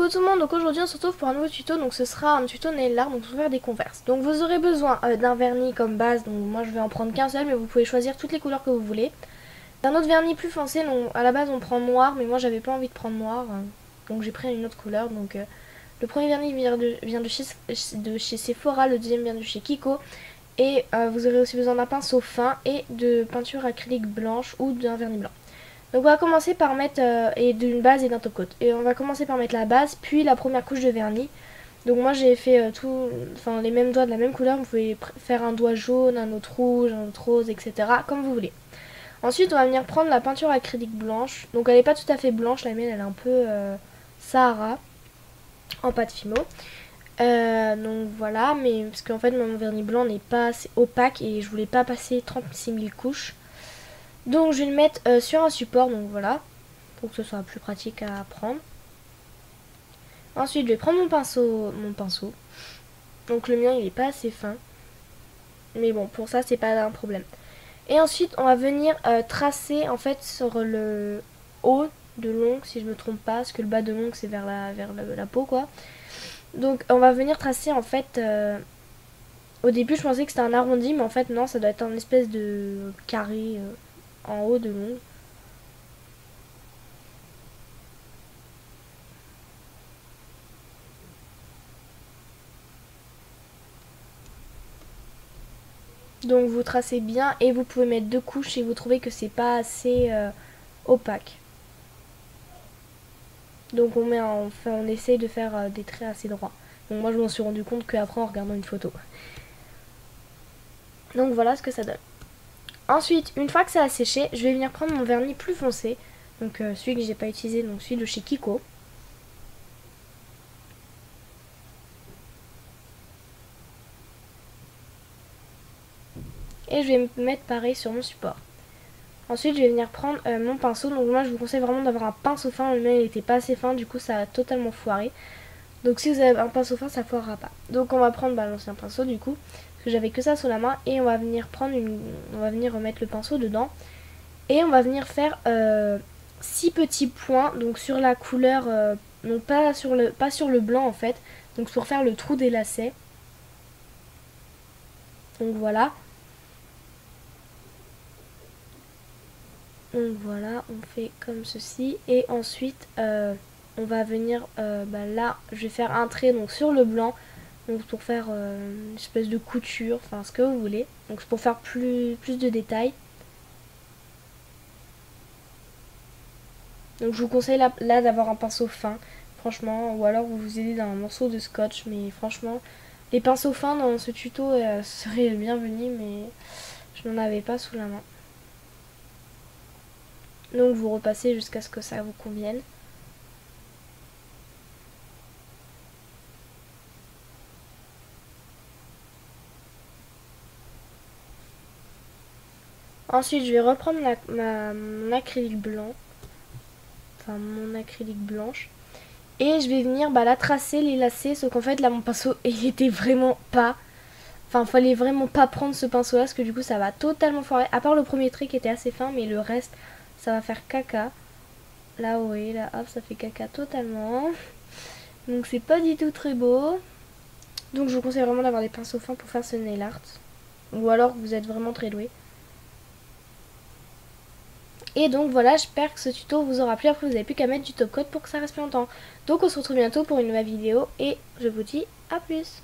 Coucou tout le monde, donc aujourd'hui on se retrouve pour un nouveau tuto, donc ce sera un tuto nail art, donc on va faire des converses. Donc vous aurez besoin d'un vernis comme base, donc moi je vais en prendre qu'un seul, mais vous pouvez choisir toutes les couleurs que vous voulez. D'un autre vernis plus foncé, donc à la base on prend noir, mais moi j'avais pas envie de prendre noir, donc j'ai pris une autre couleur. Donc le premier vernis vient de chez Sephora, le deuxième vient de chez Kiko. Et vous aurez aussi besoin d'un pinceau fin et de peinture acrylique blanche ou d'un vernis blanc. Donc on va commencer par mettre et d'une base et d'un top coat. Et on va commencer par mettre la base, puis la première couche de vernis. Donc moi j'ai fait les mêmes doigts de la même couleur. Vous pouvez faire un doigt jaune, un autre rouge, un autre rose, etc. comme vous voulez. Ensuite on va venir prendre la peinture acrylique blanche. Donc elle n'est pas tout à fait blanche, la mienne elle est un peu Sahara en pâte fimo. Donc voilà, mais parce qu'en fait mon vernis blanc n'est pas assez opaque et je voulais pas passer 36 000 couches. Donc je vais le mettre sur un support, donc voilà, pour que ce soit plus pratique à prendre. Ensuite je vais prendre mon pinceau. Donc le mien il est pas assez fin, mais bon pour ça c'est pas un problème. Et ensuite on va venir tracer en fait sur le haut de l'ongle, si je me trompe pas, parce que le bas de l'ongle c'est vers la peau quoi. Donc on va venir tracer en fait, au début je pensais que c'était un arrondi, mais en fait non, ça doit être un espèce de carré en haut de l'ongle. Donc vous tracez bien et vous pouvez mettre deux couches si vous trouvez que c'est pas assez opaque. Donc on essaye de faire des traits assez droits. Donc moi je m'en suis rendu compte qu'après en regardant une photo. Donc voilà ce que ça donne. Ensuite, une fois que ça a séché, je vais venir prendre mon vernis plus foncé. Donc celui que j'ai pas utilisé, donc celui de chez Kiko. Et je vais me mettre pareil sur mon support. Ensuite je vais venir prendre mon pinceau. Donc moi je vous conseille vraiment d'avoir un pinceau fin. Le mien il était pas assez fin, du coup ça a totalement foiré. Donc si vous avez un pinceau fin ça foirera pas. Donc on va prendre l'ancien pinceau du coup, parce que j'avais que ça sous la main. Et on va venir remettre le pinceau dedans. Et on va venir faire 6 petits points donc sur la couleur, donc pas sur le blanc en fait. Donc pour faire le trou des lacets. Donc voilà. Donc voilà, on fait comme ceci. Et ensuite on va venir là je vais faire un trait donc sur le blanc, donc pour faire une espèce de couture, enfin ce que vous voulez. Donc c'est pour faire plus de détails. Donc je vous conseille là d'avoir un pinceau fin, franchement, ou alors vous vous aidez d'un morceau de scotch, mais franchement les pinceaux fins dans ce tuto seraient bienvenus, mais je n'en avais pas sous la main. Donc vous repassez jusqu'à ce que ça vous convienne. Ensuite je vais reprendre mon acrylique blanc, enfin mon acrylique blanche, et je vais venir la tracer, les lacets, sauf qu'en fait là mon pinceau il était vraiment pas, enfin fallait vraiment pas prendre ce pinceau là, parce que du coup ça va totalement foirer, à part le premier trait qui était assez fin, mais le reste ça va faire caca. Là oui, là hop ça fait caca totalement, donc c'est pas du tout très beau. Donc je vous conseille vraiment d'avoir des pinceaux fins pour faire ce nail art, ou alors vous êtes vraiment très doué. Et donc voilà, j'espère que ce tuto vous aura plu. Après vous n'avez plus qu'à mettre du top coat pour que ça reste plus longtemps. Donc on se retrouve bientôt pour une nouvelle vidéo et je vous dis à plus.